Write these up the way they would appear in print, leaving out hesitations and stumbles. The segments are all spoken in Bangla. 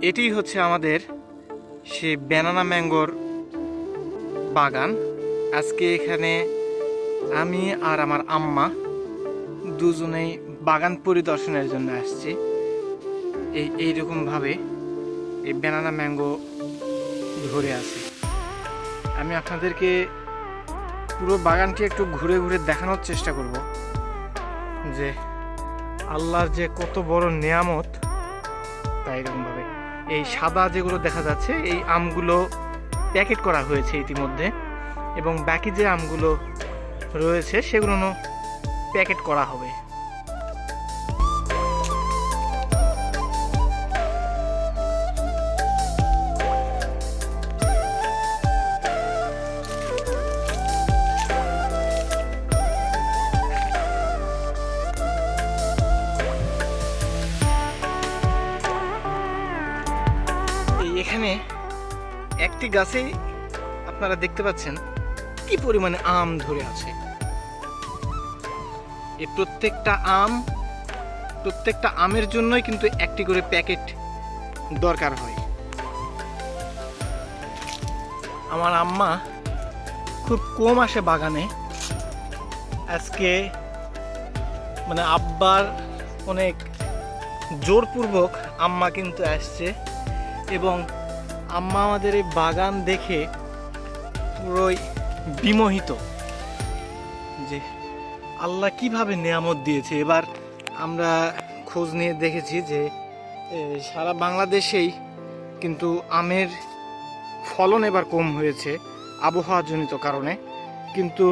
এটি হচ্ছে আমাদের সেই ব্যানানা ম্যাঙ্গোর বাগান। আজকে এখানে আমি আর আমার আম্মা দুজনেই বাগান পরিদর্শনের জন্য আসছি। এইরকমভাবে এই ব্যানানা ম্যাঙ্গো ধরে আছে। আমি আপনাদেরকে পুরো বাগানটি একটু ঘুরে ঘুরে দেখানোর চেষ্টা করব যে আল্লাহর যে কত বড় নেয়ামত। তাই এরকমভাবে এই সাদা যেগুলো দেখা যাচ্ছে এই আমগুলো প্যাকেট করা হয়েছে ইতিমধ্যে, এবং বাকি যে আমগুলো রয়েছে সেগুলো প্যাকেট করা হবে। এখানে একটি গাছে আপনারা দেখতে পাচ্ছেন কি পরিমাণে আম ধরে আছে। এই প্রত্যেকটা আমের জন্যই কিন্তু একটি করে প্যাকেট দরকার হয়। আমার আম্মা খুব কম আসে বাগানে। আজকে মানে আব্বার অনেক জোরপূর্বক আম্মা কিন্তু আসছে, এবং আম্মা আমাদের এই বাগান দেখে পুরোই বিমোহিত যে আল্লাহ কিভাবে নেয়ামত দিয়েছে। এবার আমরা খোঁজ নিয়ে দেখেছি যে সারা বাংলাদেশেই কিন্তু আমের ফলন এবার কম হয়েছে আবহাওয়াজনিত কারণে, কিন্তু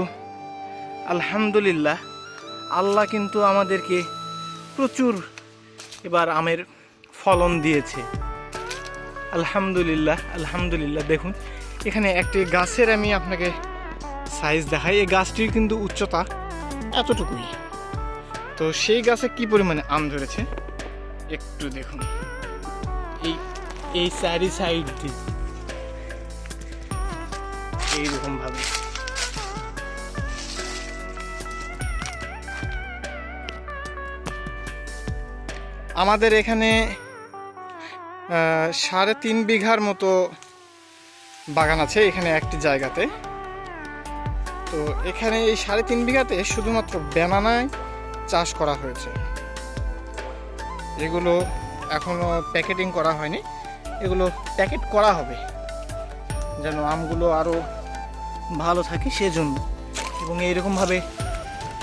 আলহামদুলিল্লাহ আল্লাহ কিন্তু আমাদেরকে প্রচুর এবার আমের ফলন দিয়েছে। আলহামদুলিল্লাহ আলহামদুলিল্লাহ। দেখুন এখানে একটি গাছের আমি আপনাকে সাইজ দেখাই। এই গাছটির কিন্তু উচ্চতা এতটুকুই। তো সেই গাছে কি পরিমাণে আম ধরেছে একটু দেখুন। এই চারি সাইড দিয়ে এইরকম ভাবে আমাদের এখানে 3.5 বিঘার মতো বাগান আছে এখানে একটি জায়গাতে। তো এখানে এই 3.5 বিঘাতে শুধুমাত্র ব্যানানায় চাষ করা হয়েছে। এগুলো এখনো প্যাকেটিং করা হয়নি, এগুলো প্যাকেট করা হবে যেন আমগুলো আরও ভালো থাকে সেজন্য। এবং এইরকমভাবে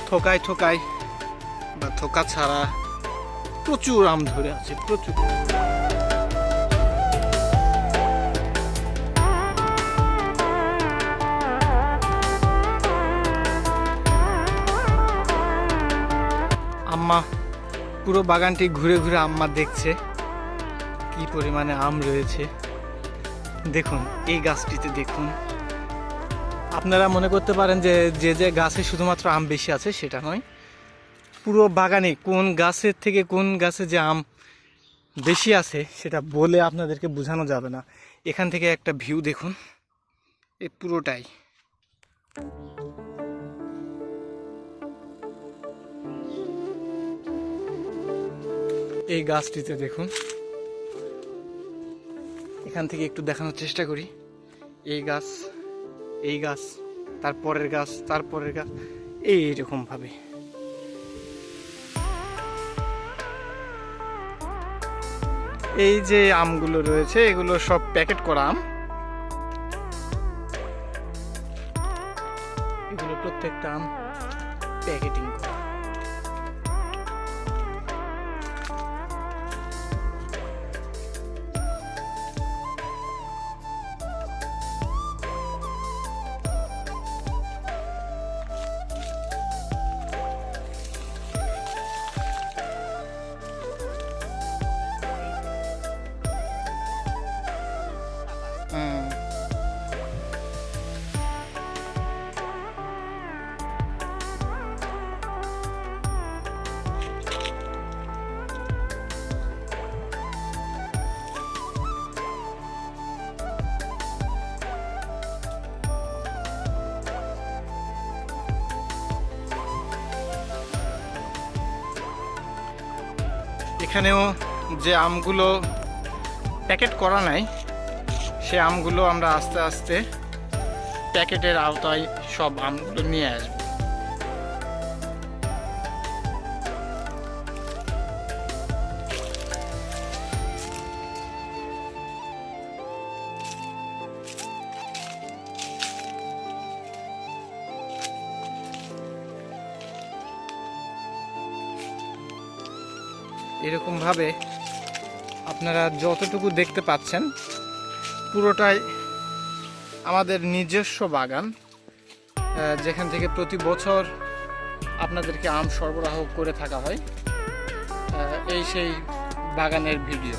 থোকায় থোকায় বা থোকা ছাড়া প্রচুর আম ধরে আছে, প্রচুর। আম্মা পুরো বাগানটি ঘুরে ঘুরে আম্মা দেখছে কি পরিমাণে আম রয়েছে। দেখুন এই গাছটিতে দেখুন। আপনারা মনে করতে পারেন যে যে গাছে শুধুমাত্র আম বেশি আছে, সেটা নয়। পুরো বাগানে কোন গাছের থেকে কোন গাছে যে আম বেশি আছে সেটা বলে আপনাদেরকে বোঝানো যাবে না। এখান থেকে একটা ভিউ দেখুন, এই পুরোটাই। এই গাছটিতে দেখুন, এখান থেকে একটু দেখানোর চেষ্টা করি। এই গাছ, তারপরের গাছ, তারপরের গাছ, এইরকম ভাবে। এই যে আমগুলো রয়েছে এগুলো সব প্যাকেট করা আম। এগুলো প্রত্যেকটা আম প্যাকেটিং করা। এখানেও যে আমগুলো প্যাকেট করা নাই, সে আমগুলো আমরা আস্তে আস্তে প্যাকেটের আওতায় সব আমগুলো নিয়ে আসবো। এরকমভাবে আপনারা যতটুকু দেখতে পাচ্ছেন পুরোটাই আমাদের নিজস্ব বাগান, যেখান থেকে প্রতি বছর আপনাদেরকে আম সরবরাহ করে থাকা হয়। এই সেই বাগানের ভিডিও।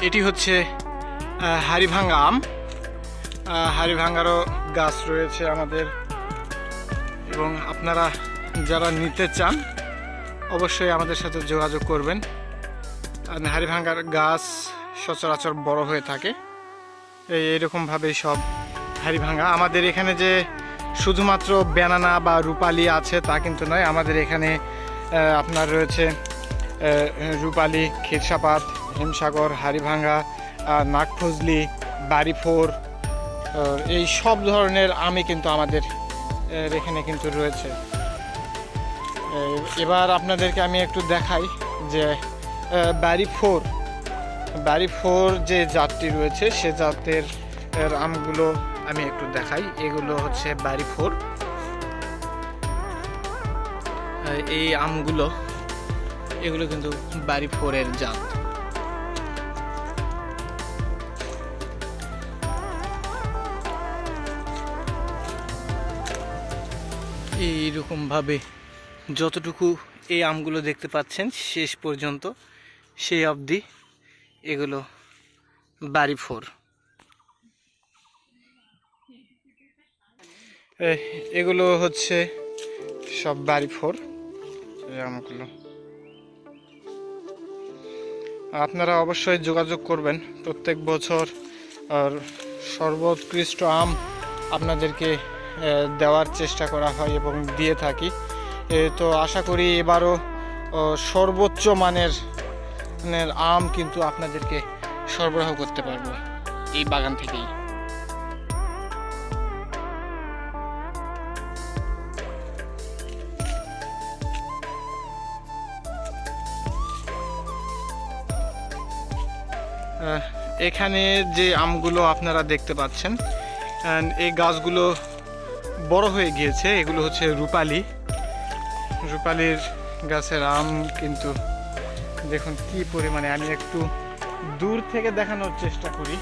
এটি হচ্ছে হাড়িভাঙ্গা আম। হাড়িভাঙ্গারও গাছ রয়েছে আমাদের, এবং আপনারা যারা নিতে চান অবশ্যই আমাদের সাথে যোগাযোগ করবেন। হাড়িভাঙ্গার গাছ সচরাচর বড় হয়ে থাকে, এইরকমভাবেই সব হাড়িভাঙ্গা। আমাদের এখানে যে শুধুমাত্র ব্যানানা বা রূপালি আছে তা কিন্তু নয়, আমাদের এখানে আপনার রয়েছে রূপালি, ক্ষীরসাপাত, হিমসাগর, হাড়িভাঙ্গা, নাগফজলি, বাড়িফোর, এই সব ধরনের আমই কিন্তু আমাদের এখানে কিন্তু রয়েছে। এবার আপনাদেরকে আমি একটু দেখাই যে বাড়িফোর যে জাতটি রয়েছে সে জাতের আমগুলো আমি একটু দেখাই। এগুলো হচ্ছে বাড়িফোর। এই আমগুলো এগুলো কিন্তু বাড়িফোরের জাত। এইরকমভাবে যতটুকু এই আমগুলো দেখতে পাচ্ছেন শেষ পর্যন্ত সেই অবধি এগুলো বাড়িফোর। এগুলো হচ্ছে সব বাড়িফোর এই আমগুলো। আপনারা অবশ্যই যোগাযোগ করবেন। প্রত্যেক বছর আর সর্বোৎকৃষ্ট আম আপনাদেরকে দেওয়ার চেষ্টা করা হয় এবং দিয়ে থাকি। তো আশা করি এবারও সর্বোচ্চ মানের আম কিন্তু আপনাদেরকে সরবরাহ করতে পারবো এই বাগান থেকেই। এখানে যে আমগুলো আপনারা দেখতে পাচ্ছেন এই গাছগুলো বড় হয়ে গিয়েছে। এগুলো হচ্ছে রূপালির গাছের আম। কিন্তু দেখুন কি পরিমাণে, আমি একটু দূর থেকে দেখানোর চেষ্টা করি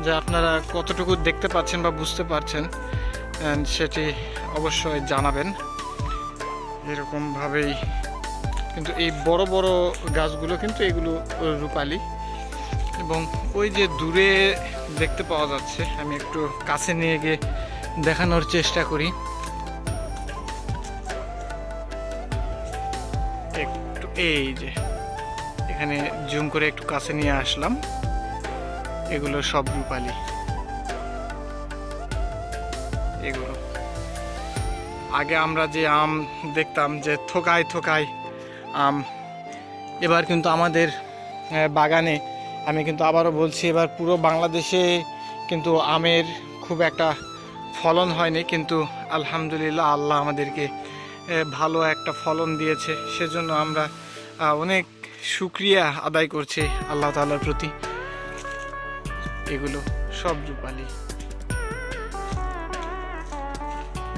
যে আপনারা কতটুকু দেখতে পাচ্ছেন বা বুঝতে পারছেন সেটি অবশ্যই জানাবেন। এরকমভাবেই কিন্তু এই বড় বড় গাছগুলো কিন্তু এগুলো রূপালি। এবং ওই যে দূরে দেখতে পাওয়া যাচ্ছে, আমি একটু কাছে নিয়ে গিয়ে দেখানোর চেষ্টা করি। একটু এই যে এখানে জুম করে একটু কাছে নিয়ে আসলাম, এগুলো সব রূপালি। এগুলো আগে আমরা যে আম দেখতাম যে থোকায় থোকায় আম, এবার কিন্তু আমাদের বাগানে, আমি কিন্তু আবারও বলছি, এবার পুরো বাংলাদেশে কিন্তু আমের খুব একটা ফলন হয়নি, কিন্তু আলহামদুলিল্লাহ আল্লাহ আমাদেরকে ভালো একটা ফলন দিয়েছে। সেজন্য আমরা অনেক শুকরিয়া আদায় করছি আল্লাহ তাআলার প্রতি। এগুলো সব রূপালি।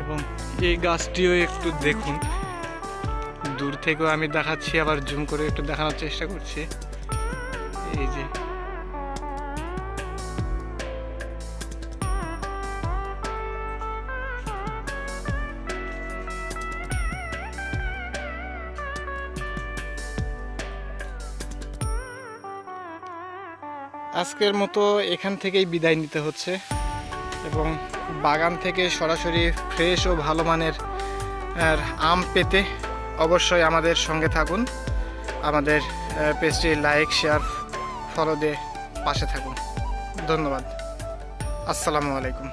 এবং এই গাছটিও একটু দেখুন, দূর থেকেও আমি দেখাচ্ছি, আবার জুম করে একটু দেখানোর চেষ্টা করছি। এই যে আজকের মতো এখান থেকেই বিদায় নিতে হচ্ছে, এবং বাগান থেকে সরাসরি ফ্রেশ ও ভালো মানের আম পেতে অবশ্যই আমাদের সঙ্গে থাকুন। আমাদের পেজটি লাইক, শেয়ার, ফলো দিয়ে পাশে থাকুন। ধন্যবাদ। আসসালামু আলাইকুম।